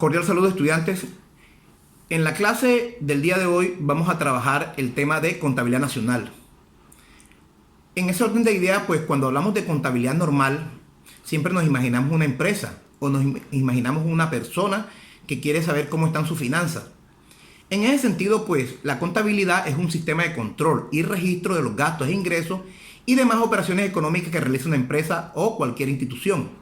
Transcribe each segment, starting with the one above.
Cordial saludo, estudiantes. En la clase del día de hoy vamos a trabajar el tema de contabilidad nacional. En ese orden de ideas, pues cuando hablamos de contabilidad normal, siempre nos imaginamos una empresa o nos imaginamos una persona que quiere saber cómo están sus finanzas. En ese sentido, pues la contabilidad es un sistema de control y registro de los gastos e ingresos y demás operaciones económicas que realiza una empresa o cualquier institución.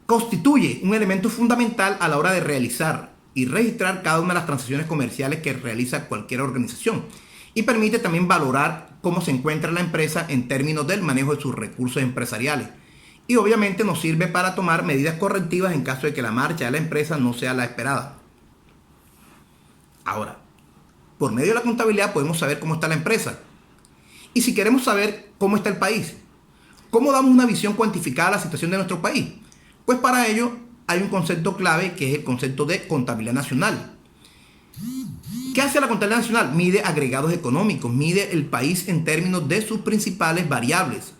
Constituye un elemento fundamental a la hora de realizar y registrar cada una de las transacciones comerciales que realiza cualquier organización y permite también valorar cómo se encuentra la empresa en términos del manejo de sus recursos empresariales y obviamente nos sirve para tomar medidas correctivas en caso de que la marcha de la empresa no sea la esperada. Ahora, por medio de la contabilidad podemos saber cómo está la empresa y si queremos saber cómo está el país, cómo damos una visión cuantificada a la situación de nuestro país. Pues para ello hay un concepto clave que es el concepto de contabilidad nacional. ¿Qué hace la contabilidad nacional? Mide agregados económicos, mide el país en términos de sus principales variables.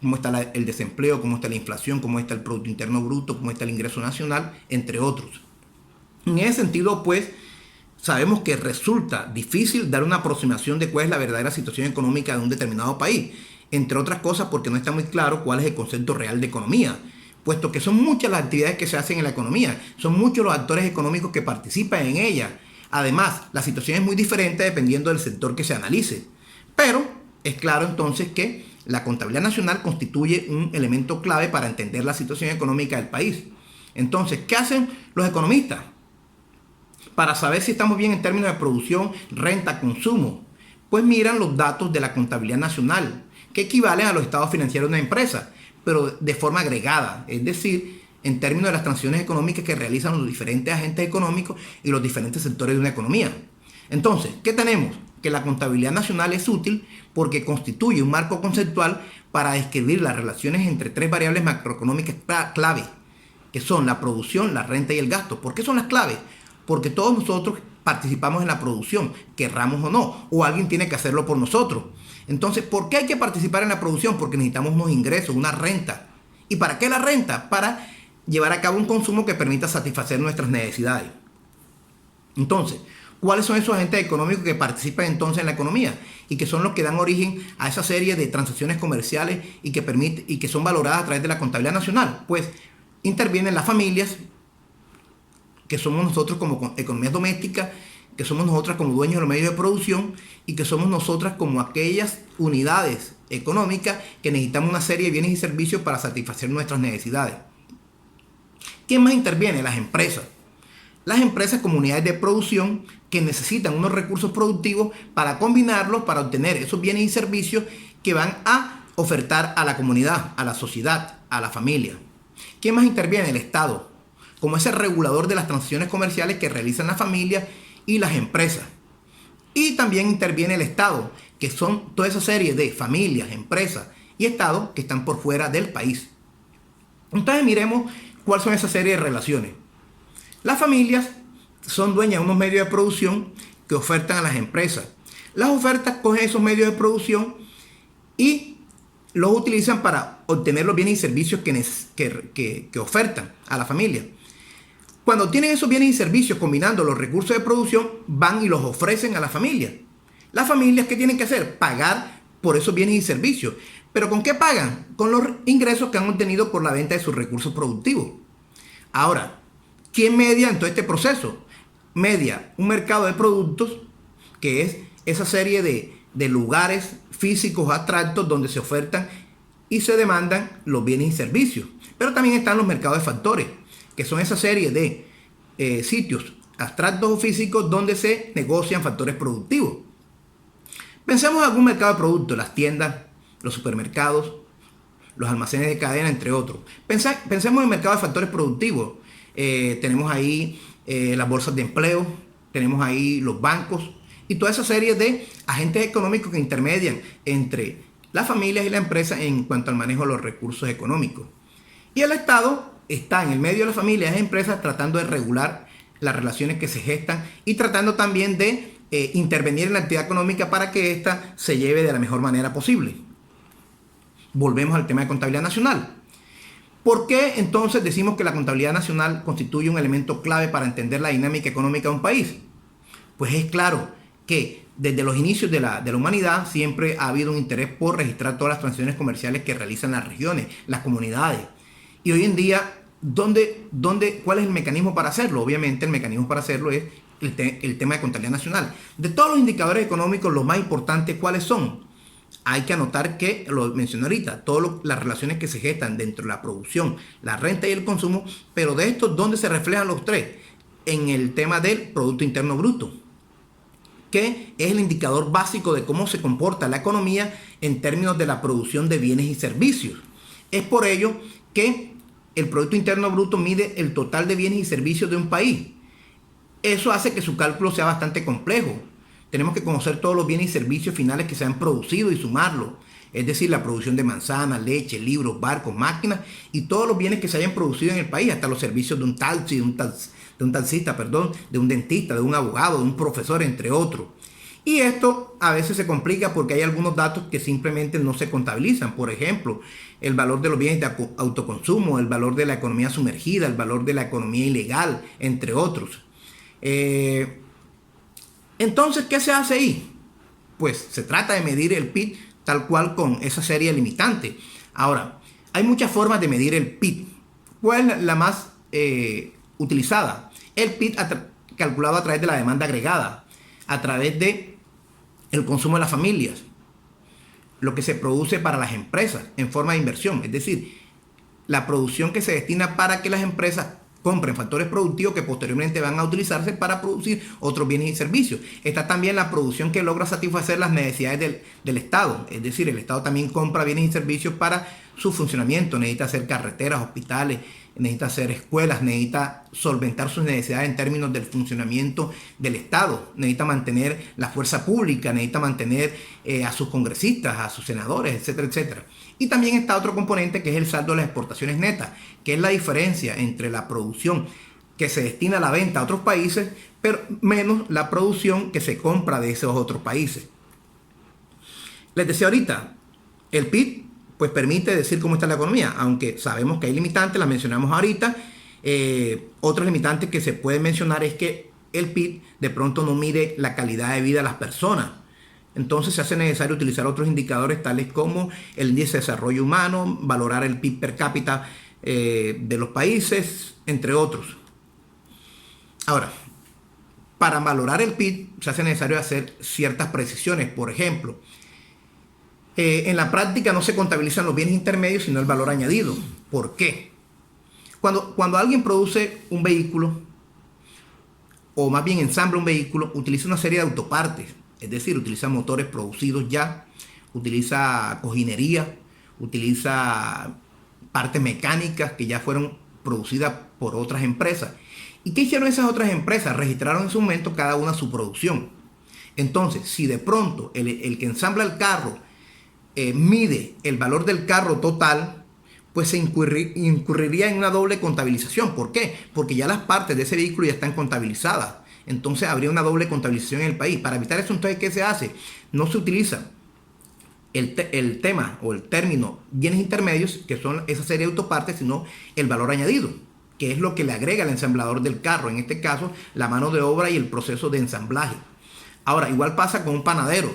Cómo está el desempleo, cómo está la inflación, cómo está el Producto Interno Bruto, cómo está el ingreso nacional, entre otros. En ese sentido, pues, sabemos que resulta difícil dar una aproximación de cuál es la verdadera situación económica de un determinado país. Entre otras cosas porque no está muy claro cuál es el concepto real de economía, puesto que son muchas las actividades que se hacen en la economía, son muchos los actores económicos que participan en ella. Además, la situación es muy diferente dependiendo del sector que se analice. Pero es claro entonces que la contabilidad nacional constituye un elemento clave para entender la situación económica del país. Entonces, ¿qué hacen los economistas? Para saber si estamos bien en términos de producción, renta, consumo, pues miran los datos de la contabilidad nacional, que equivalen a los estados financieros de una empresa, pero de forma agregada, es decir, en términos de las transacciones económicas que realizan los diferentes agentes económicos y los diferentes sectores de una economía. Entonces, ¿qué tenemos? Que la contabilidad nacional es útil porque constituye un marco conceptual para describir las relaciones entre tres variables macroeconómicas clave, que son la producción, la renta y el gasto. ¿Por qué son las claves? Porque todos nosotros participamos en la producción, querramos o no, o alguien tiene que hacerlo por nosotros. Entonces, ¿por qué hay que participar en la producción? Porque necesitamos unos ingresos, una renta. ¿Y para qué la renta? Para llevar a cabo un consumo que permita satisfacer nuestras necesidades. Entonces, ¿cuáles son esos agentes económicos que participan entonces en la economía? Y que son los que dan origen a esa serie de transacciones comerciales y que son valoradas a través de la contabilidad nacional. Pues intervienen las familias, que somos nosotros como economías domésticas, que somos nosotras como dueños de los medios de producción y que somos nosotras como aquellas unidades económicas que necesitamos una serie de bienes y servicios para satisfacer nuestras necesidades. ¿Quién más interviene? Las empresas. Las empresas como unidades de producción que necesitan unos recursos productivos para combinarlos, para obtener esos bienes y servicios que van a ofertar a la comunidad, a la sociedad, a la familia. ¿Quién más interviene? El Estado, como ese regulador de las transacciones comerciales que realizan las familias y las empresas. Y también interviene el Estado, que son toda esa serie de familias, empresas y Estado que están por fuera del país. Entonces miremos cuáles son esa serie de relaciones. Las familias son dueñas de unos medios de producción que ofertan a las empresas. Las ofertas cogen esos medios de producción y los utilizan para obtener los bienes y servicios que ofertan a la familia. Cuando tienen esos bienes y servicios combinando los recursos de producción, van y los ofrecen a la familia. Las familias, ¿qué tienen que hacer? Pagar por esos bienes y servicios. ¿Pero con qué pagan? Con los ingresos que han obtenido por la venta de sus recursos productivos. Ahora, ¿quién media en todo este proceso? Media un mercado de productos, que es esa serie de lugares físicos abstractos donde se ofertan y se demandan los bienes y servicios. Pero también están los mercados de factores, que son esa serie de sitios abstractos o físicos donde se negocian factores productivos. Pensemos en algún mercado de productos, las tiendas, los supermercados, los almacenes de cadena, entre otros. Pensemos en el mercado de factores productivos. Tenemos ahí las bolsas de empleo, tenemos ahí los bancos y toda esa serie de agentes económicos que intermedian entre las familias y la empresa en cuanto al manejo de los recursos económicos. Y el Estado está en el medio de las familias y empresas tratando de regular las relaciones que se gestan y tratando también de intervenir en la actividad económica para que ésta se lleve de la mejor manera posible. Volvemos al tema de contabilidad nacional. ¿Por qué entonces decimos que la contabilidad nacional constituye un elemento clave para entender la dinámica económica de un país? Pues es claro que desde los inicios de la humanidad siempre ha habido un interés por registrar todas las transacciones comerciales que realizan las regiones, las comunidades. Y hoy en día, ¿cuál es el mecanismo para hacerlo? Obviamente el mecanismo para hacerlo es el tema de contabilidad nacional. De todos los indicadores económicos, los más importantes, ¿cuáles son? Hay que anotar que, lo mencioné ahorita, todas las relaciones que se gestan dentro de la producción, la renta y el consumo, pero de estos, ¿dónde se reflejan los tres? En el tema del Producto Interno Bruto, que es el indicador básico de cómo se comporta la economía en términos de la producción de bienes y servicios. Es por ello que el Producto Interno Bruto mide el total de bienes y servicios de un país. Eso hace que su cálculo sea bastante complejo. Tenemos que conocer todos los bienes y servicios finales que se han producido y sumarlos. Es decir, la producción de manzanas, leche, libros, barcos, máquinas y todos los bienes que se hayan producido en el país, hasta los servicios de un taxi, de un taxista, de un dentista, de un abogado, de un profesor, entre otros. Y esto a veces se complica porque hay algunos datos que simplemente no se contabilizan. Por ejemplo, el valor de los bienes de autoconsumo, el valor de la economía sumergida, el valor de la economía ilegal, entre otros. Entonces, ¿qué se hace ahí? Pues se trata de medir el PIB tal cual con esa serie limitante. Ahora, hay muchas formas de medir el PIB. ¿Cuál es la más utilizada? El PIB calculado a través de la demanda agregada, a través de el consumo de las familias, lo que se produce para las empresas en forma de inversión, es decir, la producción que se destina para que las empresas compren factores productivos que posteriormente van a utilizarse para producir otros bienes y servicios. Está también la producción que logra satisfacer las necesidades del Estado, es decir, el Estado también compra bienes y servicios para su funcionamiento, necesita hacer carreteras, hospitales, necesita hacer escuelas, necesita solventar sus necesidades en términos del funcionamiento del Estado, necesita mantener la fuerza pública, necesita mantener a sus congresistas, a sus senadores, etcétera, etcétera. Y también está otro componente que es el saldo de las exportaciones netas, que es la diferencia entre la producción que se destina a la venta a otros países, pero menos la producción que se compra de esos otros países. Les decía ahorita, el PIB pues permite decir cómo está la economía, aunque sabemos que hay limitantes, las mencionamos ahorita. Otros limitantes que se pueden mencionar es que el PIB de pronto no mide la calidad de vida de las personas. Entonces se hace necesario utilizar otros indicadores tales como el índice de desarrollo humano, valorar el PIB per cápita de los países, entre otros. Ahora, para valorar el PIB se hace necesario hacer ciertas precisiones. Por ejemplo, en la práctica no se contabilizan los bienes intermedios, sino el valor añadido. ¿Por qué? Cuando alguien produce un vehículo, o más bien ensambla un vehículo, utiliza una serie de autopartes. Es decir, utiliza motores producidos ya, utiliza cojinería, utiliza partes mecánicas que ya fueron producidas por otras empresas. ¿Y qué hicieron esas otras empresas? Registraron en su momento cada una su producción. Entonces, si de pronto el que ensambla el carro mide el valor del carro total, pues se incurriría en una doble contabilización. ¿Por qué? Porque ya las partes de ese vehículo ya están contabilizadas. Entonces habría una doble contabilización en el país. Para evitar eso, entonces, ¿qué se hace? No se utiliza el tema o el término bienes intermedios, que son esa serie de autopartes, sino el valor añadido, que es lo que le agrega el ensamblador del carro. En este caso, la mano de obra y el proceso de ensamblaje. Ahora, igual pasa con un panadero.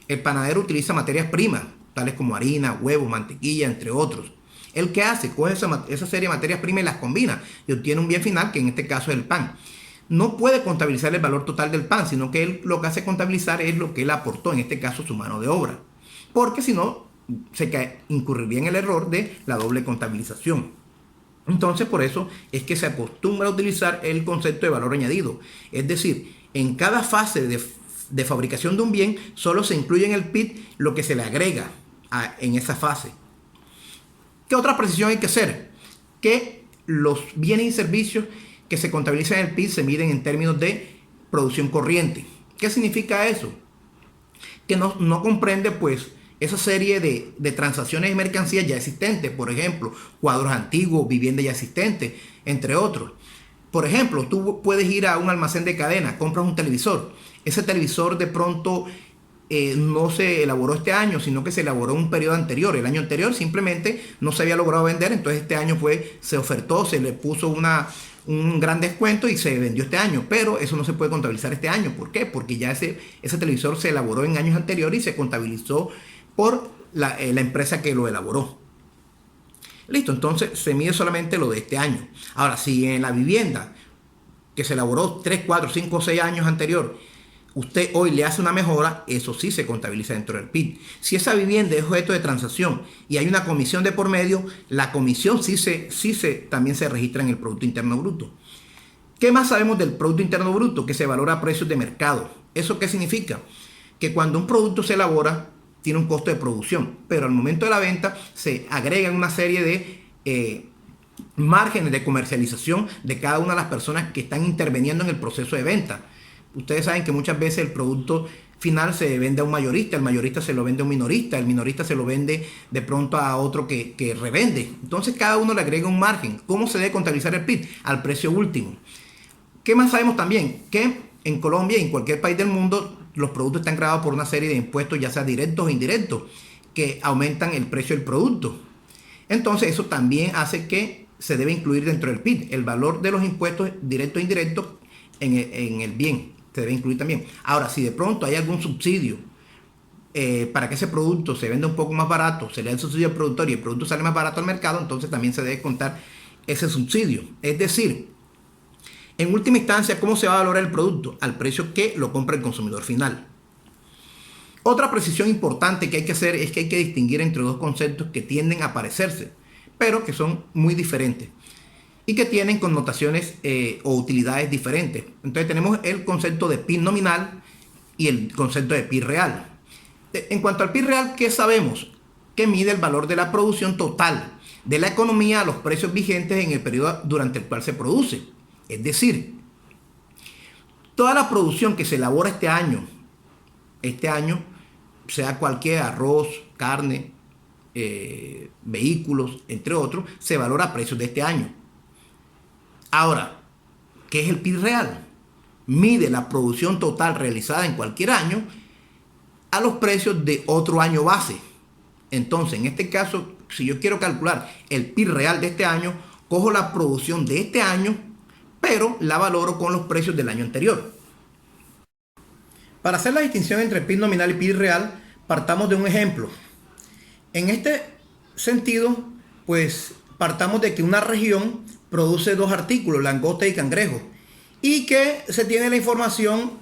El panadero utiliza materias primas, tales como harina, huevo, mantequilla, entre otros. ¿El qué hace? Coge esa serie de materias primas y las combina y obtiene un bien final, que en este caso es el pan. No puede contabilizar el valor total del pan, sino que él lo que hace contabilizar es lo que él aportó, en este caso su mano de obra. Porque si no, incurriría en el error de la doble contabilización. Entonces, por eso es que se acostumbra a utilizar el concepto de valor añadido. Es decir, en cada fase de fabricación de un bien, solo se incluye en el PIB lo que se le agrega en esa fase. ¿Qué otra precisión hay que hacer? Que los bienes y servicios que se contabilizan en el PIB se miden en términos de producción corriente. ¿Qué significa eso? Que no comprende pues esa serie de transacciones de mercancías ya existentes, por ejemplo, cuadros antiguos, viviendas ya existentes, entre otros. Por ejemplo, tú puedes ir a un almacén de cadena, compras un televisor. Ese televisor de pronto no se elaboró este año, sino que se elaboró en un periodo anterior. El año anterior simplemente no se había logrado vender, entonces este año se ofertó, se le puso un gran descuento y se vendió este año, pero eso no se puede contabilizar este año. ¿Por qué? Porque ya ese televisor se elaboró en años anteriores y se contabilizó por la empresa que lo elaboró. Listo, entonces se mide solamente lo de este año. Ahora, si en la vivienda que se elaboró 3, 4, 5 o 6 años anterior, usted hoy le hace una mejora, eso sí se contabiliza dentro del PIB. Si esa vivienda es objeto de transacción y hay una comisión de por medio, la comisión también se registra en el Producto Interno Bruto. ¿Qué más sabemos del Producto Interno Bruto? Que se valora a precios de mercado. ¿Eso qué significa? Que cuando un producto se elabora, tiene un costo de producción, pero al momento de la venta se agregan una serie de márgenes de comercialización de cada una de las personas que están interviniendo en el proceso de venta. Ustedes saben que muchas veces el producto final se vende a un mayorista, el mayorista se lo vende a un minorista, el minorista se lo vende de pronto a otro que revende. Entonces cada uno le agrega un margen. ¿Cómo se debe contabilizar el PIB? Al precio último. ¿Qué más sabemos también? Que en Colombia y en cualquier país del mundo los productos están grabados por una serie de impuestos, ya sea directos o indirectos, que aumentan el precio del producto. Entonces eso también hace que se debe incluir dentro del PIB. El valor de los impuestos directos e indirectos en el bien se debe incluir también. Ahora, si de pronto hay algún subsidio para que ese producto se venda un poco más barato, se le da el subsidio al productor y el producto sale más barato al mercado, entonces también se debe contar ese subsidio. Es decir, en última instancia, ¿cómo se va a valorar el producto? Al precio que lo compra el consumidor final. Otra precisión importante que hay que hacer es que hay que distinguir entre dos conceptos que tienden a parecerse, pero que son muy diferentes y que tienen connotaciones o utilidades diferentes. Entonces tenemos el concepto de PIB nominal y el concepto de PIB real. En cuanto al PIB real, ¿qué sabemos? Que mide el valor de la producción total de la economía a los precios vigentes en el periodo durante el cual se produce. Es decir, toda la producción que se elabora este año, sea cualquier arroz, carne, vehículos, entre otros, se valora a precios de este año. Ahora, ¿qué es el PIB real? Mide la producción total realizada en cualquier año a los precios de otro año base. Entonces, en este caso, si yo quiero calcular el PIB real de este año, cojo la producción de este año, pero la valoro con los precios del año anterior. Para hacer la distinción entre PIB nominal y PIB real, partamos de un ejemplo. En este sentido, pues partamos de que una región produce dos artículos, langosta y cangrejo, y que se tiene la información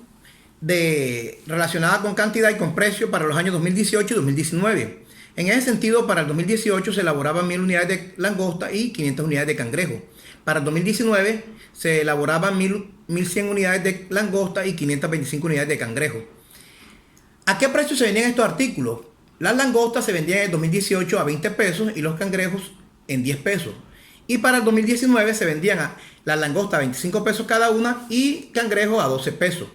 relacionada con cantidad y con precio para los años 2018 y 2019. En ese sentido, para el 2018 se elaboraban 1000 unidades de langosta y 500 unidades de cangrejo. Para el 2019 se elaboraban 1100 unidades de langosta y 525 unidades de cangrejo. ¿A qué precio se vendían estos artículos? Las langostas se vendían en el 2018 a 20 pesos y los cangrejos en 10 pesos. Y para el 2019 se vendían las langostas a 25 pesos cada una y cangrejos a 12 pesos.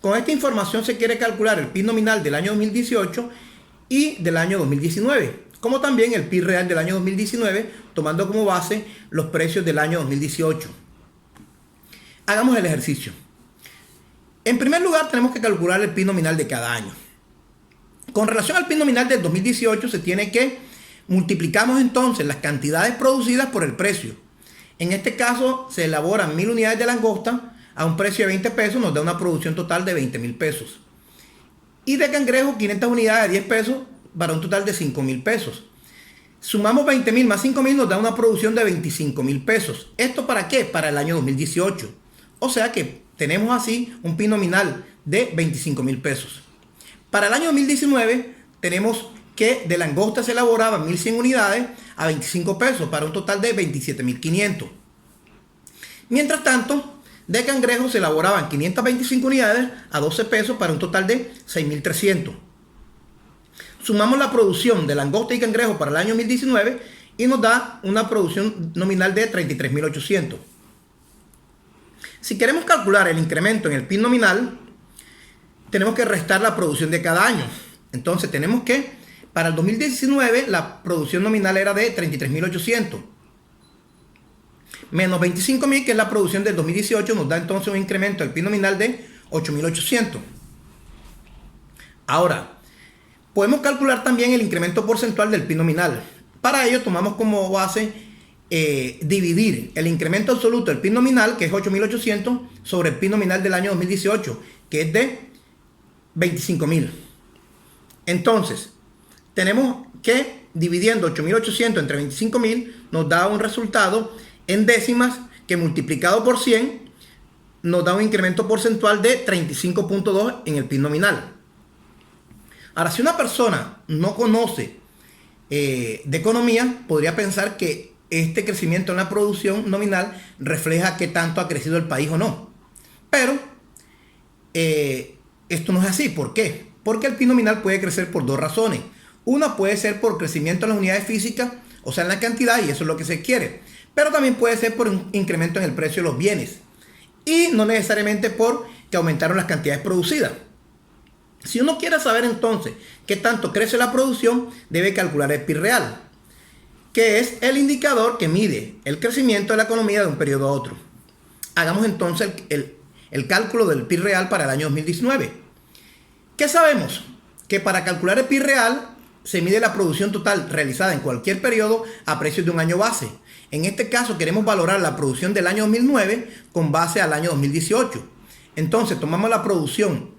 Con esta información se quiere calcular el PIB nominal del año 2018 y del año 2019, como también el PIB real del año 2019, tomando como base los precios del año 2018. Hagamos el ejercicio. En primer lugar, tenemos que calcular el PIB nominal de cada año. Con relación al PIB nominal del 2018, se tiene que multiplicamos entonces las cantidades producidas por el precio. En este caso, se elaboran 1000 unidades de langosta a un precio de 20 pesos, nos da una producción total de 20.000 pesos. Y de cangrejo, 500 unidades de 10 pesos para un total de 5.000 pesos. Sumamos 20.000 más 5.000 nos da una producción de 25.000 pesos. ¿Esto para qué? Para el año 2018. O sea que tenemos así un PIB nominal de 25.000 pesos. Para el año 2019 tenemos que de langosta se elaboraban 1100 unidades a 25 pesos para un total de 27.500. Mientras tanto, de cangrejo se elaboraban 525 unidades a 12 pesos para un total de 6.300. Sumamos la producción de langosta y cangrejo para el año 2019 y nos da una producción nominal de 33.800. Si queremos calcular el incremento en el PIB nominal, tenemos que restar la producción de cada año. Entonces tenemos que, para el 2019, la producción nominal era de 33.800. Menos 25.000, que es la producción del 2018, nos da entonces un incremento del PIB nominal de 8.800. Ahora, podemos calcular también el incremento porcentual del PIB nominal. Para ello tomamos como base dividir el incremento absoluto del PIB nominal, que es 8.800, sobre el PIB nominal del año 2018, que es de 25.000. Entonces, tenemos que dividiendo 8.800 entre 25.000 nos da un resultado en décimas que multiplicado por 100 nos da un incremento porcentual de 35.2 en el PIB nominal. Ahora, si una persona no conoce de economía, podría pensar que este crecimiento en la producción nominal refleja qué tanto ha crecido el país o no. Pero esto no es así. ¿Por qué? Porque el PIB nominal puede crecer por dos razones. Una puede ser por crecimiento en las unidades físicas, o sea, en la cantidad, y eso es lo que se quiere. Pero también puede ser por un incremento en el precio de los bienes. Y no necesariamente por que aumentaron las cantidades producidas. Si uno quiere saber entonces qué tanto crece la producción, debe calcular el PIB real, que es el indicador que mide el crecimiento de la economía de un periodo a otro. Hagamos entonces el cálculo del PIB real para el año 2019. ¿Qué sabemos? Que para calcular el PIB real se mide la producción total realizada en cualquier periodo a precios de un año base. En este caso queremos valorar la producción del año 2009 con base al año 2018. Entonces tomamos la producción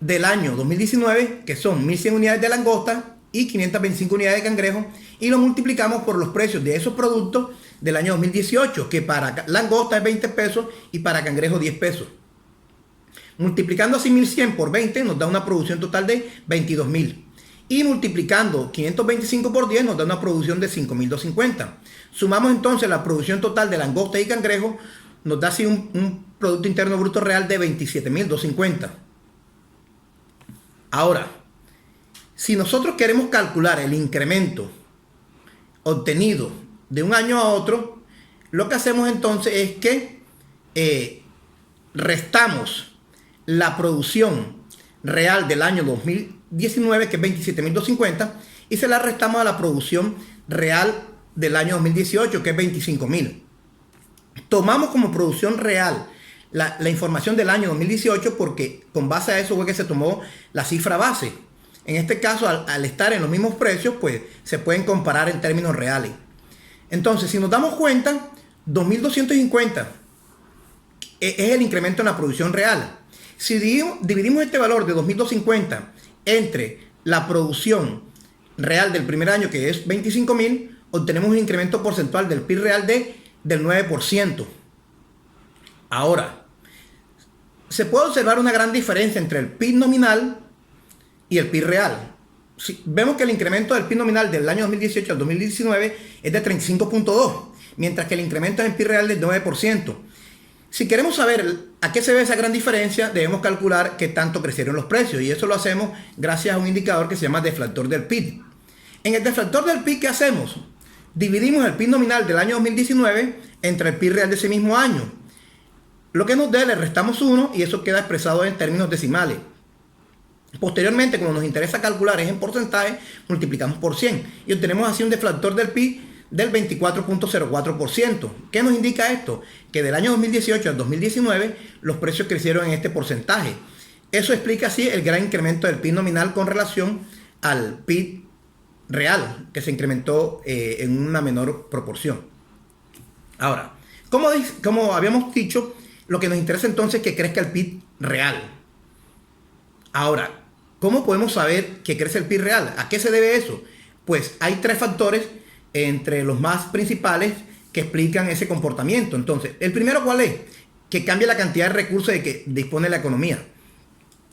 del año 2019, que son 1.100 unidades de langosta y 525 unidades de cangrejo, y lo multiplicamos por los precios de esos productos del año 2018, que para langosta es 20 pesos y para cangrejo 10 pesos. Multiplicando así 1.100 por 20 nos da una producción total de 22.000. Y multiplicando 525 por 10 nos da una producción de 5.250. Sumamos entonces la producción total de langosta y cangrejo, nos da así un Producto Interno Bruto Real de 27.250. Ahora, si nosotros queremos calcular el incremento obtenido de un año a otro, lo que hacemos entonces es que restamos la producción real del año 2019, que es 27.250, y se la restamos a la producción real del año 2018, que es 25.000. Tomamos como producción real la información del año 2018 porque con base a eso fue que se tomó la cifra base. En este caso, al estar en los mismos precios, pues se pueden comparar en términos reales. Entonces, si nos damos cuenta, 2.250 es el incremento en la producción real. Si dividimos este valor de 2.250 entre la producción real del primer año, que es 25.000, obtenemos un incremento porcentual del PIB real del 9%. Ahora, se puede observar una gran diferencia entre el PIB nominal y el PIB real. Si vemos que el incremento del PIB nominal del año 2018 al 2019 es de 35.2, mientras que el incremento en el PIB real es del 9%. Si queremos saber a qué se debe esa gran diferencia, debemos calcular qué tanto crecieron los precios, y eso lo hacemos gracias a un indicador que se llama deflactor del PIB. En el deflactor del PIB, ¿qué hacemos? Dividimos el PIB nominal del año 2019 entre el PIB real de ese mismo año. Lo que nos dé, le restamos 1 y eso queda expresado en términos decimales. Posteriormente, como nos interesa calcular es en porcentaje, multiplicamos por 100 y obtenemos así un deflactor del PIB del 24.04%. ¿Qué nos indica esto? Que del año 2018 al 2019 los precios crecieron en este porcentaje. Eso explica así el gran incremento del PIB nominal con relación al PIB real, que se incrementó en una menor proporción. Ahora, como habíamos dicho, lo que nos interesa entonces es que crezca el PIB real. Ahora, ¿cómo podemos saber que crece el PIB real? ¿A qué se debe eso? Pues hay tres factores entre los más principales que explican ese comportamiento. Entonces, el primero, ¿cuál es? Que cambia la cantidad de recursos de que dispone la economía.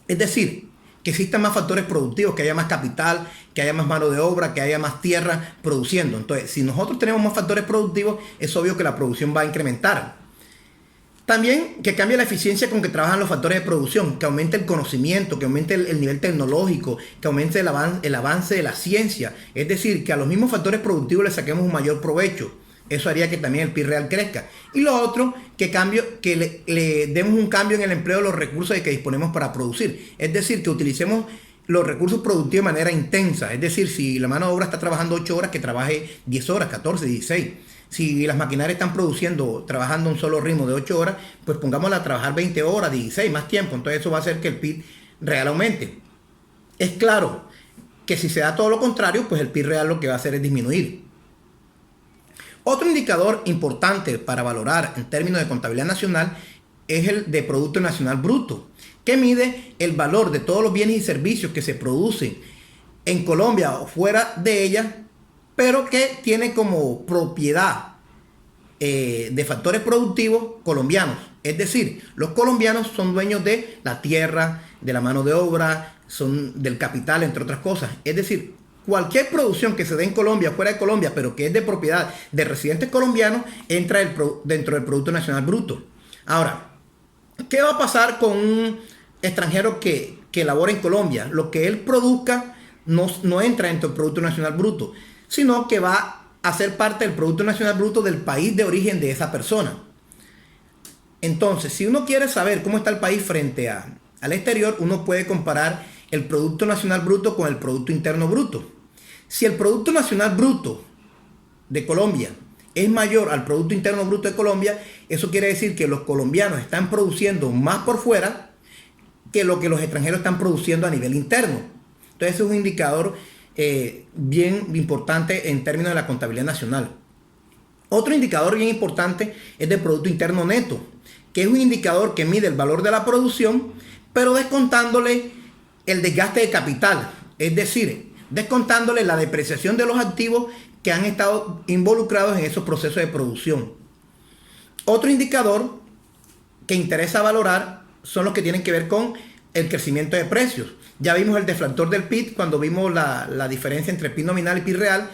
Es decir, que existan más factores productivos, que haya más capital, que haya más mano de obra, que haya más tierra produciendo. Entonces, si nosotros tenemos más factores productivos, es obvio que la producción va a incrementar. También que cambie la eficiencia con que trabajan los factores de producción, que aumente el conocimiento, que aumente el nivel tecnológico, que aumente el avance de la ciencia. Es decir, que a los mismos factores productivos le saquemos un mayor provecho. Eso haría que también el PIB real crezca. Y lo otro, que le demos un cambio en el empleo de los recursos de que disponemos para producir. Es decir, que utilicemos los recursos productivos de manera intensa. Es decir, si la mano de obra está trabajando 8 horas, que trabaje 10 horas, 14, 16. Si las maquinarias están trabajando un solo ritmo de 8 horas, pues pongámosla a trabajar 20 horas, 16, más tiempo. Entonces eso va a hacer que el PIB real aumente. Es claro que si se da todo lo contrario, pues el PIB real lo que va a hacer es disminuir. Otro indicador importante para valorar en términos de contabilidad nacional es el de Producto Nacional Bruto, que mide el valor de todos los bienes y servicios que se producen en Colombia o fuera de ella, pero que tiene como propiedad de factores productivos colombianos. Es decir, los colombianos son dueños de la tierra, de la mano de obra, son del capital, entre otras cosas. Es decir, cualquier producción que se dé en Colombia, fuera de Colombia, pero que es de propiedad de residentes colombianos, entra dentro del Producto Nacional Bruto. Ahora, ¿qué va a pasar con un extranjero que labora en Colombia? Lo que él produzca no entra dentro del Producto Nacional Bruto, sino que va a ser parte del Producto Nacional Bruto del país de origen de esa persona. Entonces, si uno quiere saber cómo está el país frente al exterior, uno puede comparar el Producto Nacional Bruto con el Producto Interno Bruto. Si el Producto Nacional Bruto de Colombia es mayor al Producto Interno Bruto de Colombia, eso quiere decir que los colombianos están produciendo más por fuera que lo que los extranjeros están produciendo a nivel interno. Entonces, ese es un indicador bien importante en términos de la contabilidad nacional. Otro indicador bien importante es del Producto Interno Neto, que es un indicador que mide el valor de la producción, pero descontándole el desgaste de capital, es decir, descontándole la depreciación de los activos que han estado involucrados en esos procesos de producción. Otro indicador que interesa valorar son los que tienen que ver con el crecimiento de precios. Ya vimos el deflactor del PIB cuando vimos la diferencia entre PIB nominal y PIB real.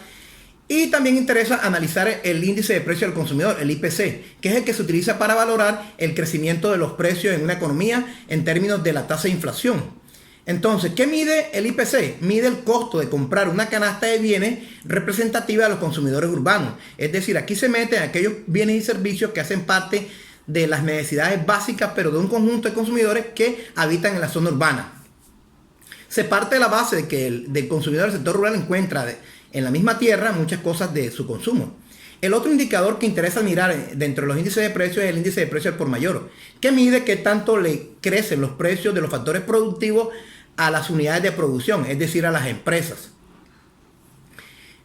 Y también interesa analizar el índice de precio del consumidor, el IPC, que es el que se utiliza para valorar el crecimiento de los precios en una economía en términos de la tasa de inflación. Entonces, ¿qué mide el IPC? Mide el costo de comprar una canasta de bienes representativa de los consumidores urbanos. Es decir, aquí se meten aquellos bienes y servicios que hacen parte de las necesidades básicas, pero de un conjunto de consumidores que habitan en la zona urbana. Se parte de la base de que el consumidor del sector rural encuentra en la misma tierra muchas cosas de su consumo. El otro indicador que interesa mirar dentro de los índices de precios es el índice de precios al por mayor, que mide qué tanto le crecen los precios de los factores productivos a las unidades de producción, es decir, a las empresas.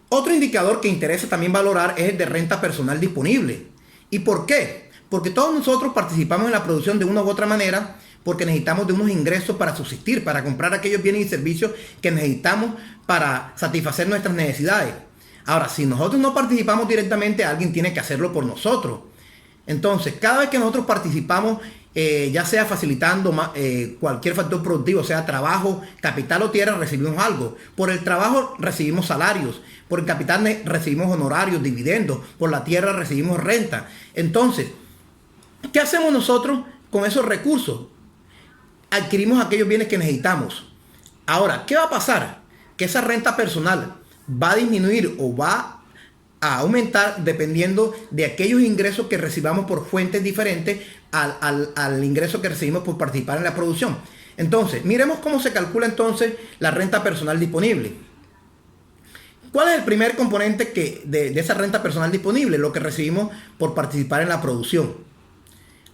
Otro indicador que interesa también valorar es el de renta personal disponible. ¿Y por qué? Porque todos nosotros participamos en la producción de una u otra manera, porque necesitamos de unos ingresos para subsistir, para comprar aquellos bienes y servicios que necesitamos para satisfacer nuestras necesidades. Ahora, si nosotros no participamos directamente, alguien tiene que hacerlo por nosotros. Entonces, cada vez que nosotros participamos, ya sea facilitando cualquier factor productivo, sea trabajo, capital o tierra, recibimos algo. Por el trabajo recibimos salarios, por el capital recibimos honorarios, dividendos, por la tierra recibimos renta. Entonces, ¿qué hacemos nosotros con esos recursos? Adquirimos aquellos bienes que necesitamos. Ahora, ¿qué va a pasar? Que esa renta personal va a disminuir o va a aumentar dependiendo de aquellos ingresos que recibamos por fuentes diferentes al ingreso que recibimos por participar en la producción. Entonces, miremos cómo se calcula entonces la renta personal disponible. ¿Cuál es el primer componente de esa renta personal disponible? Lo que recibimos por participar en la producción.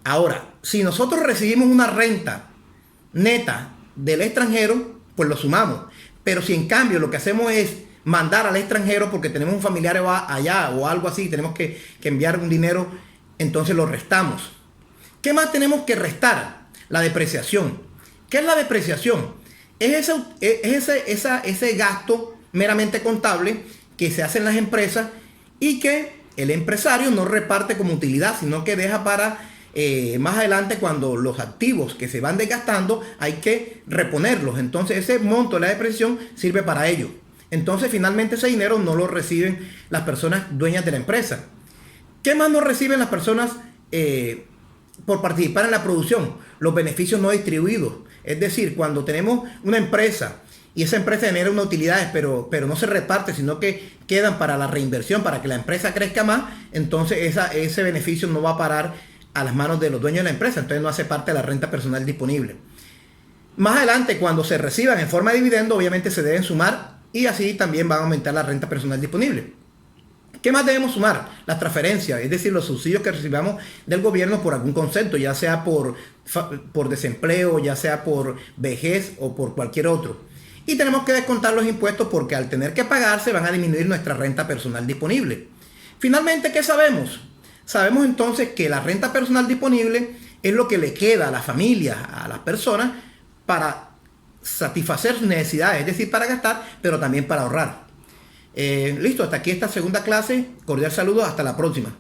Ahora, si nosotros recibimos una renta neta del extranjero, pues lo sumamos. Pero si en cambio lo que hacemos es mandar al extranjero porque tenemos un familiar allá o algo así, tenemos que enviar un dinero, entonces lo restamos. ¿Qué más tenemos que restar? La depreciación. ¿Qué es la depreciación? Es ese gasto meramente contable que se hace en las empresas y que el empresario no reparte como utilidad, sino que deja para más adelante, cuando los activos que se van desgastando hay que reponerlos. Entonces ese monto de la depreciación sirve para ello. Entonces finalmente ese dinero no lo reciben las personas dueñas de la empresa. ¿Qué más no reciben las personas por participar en la producción? Los beneficios no distribuidos. Es decir, cuando tenemos una empresa y esa empresa genera unas utilidades, pero no se reparte, sino que quedan para la reinversión, para que la empresa crezca más, entonces ese beneficio no va a parar a las manos de los dueños de la empresa, entonces no hace parte de la renta personal disponible. Más adelante, cuando se reciban en forma de dividendo, obviamente se deben sumar y así también va a aumentar la renta personal disponible. ¿Qué más debemos sumar? Las transferencias, es decir, los subsidios que recibamos del gobierno por algún concepto, ya sea por desempleo, ya sea por vejez o por cualquier otro. Y tenemos que descontar los impuestos porque al tener que pagarse van a disminuir nuestra renta personal disponible. Finalmente, ¿qué sabemos? Sabemos entonces que la renta personal disponible es lo que le queda a las familias, a las personas, para satisfacer sus necesidades, es decir, para gastar, pero también para ahorrar. Listo, hasta aquí esta segunda clase. Cordial saludo, hasta la próxima.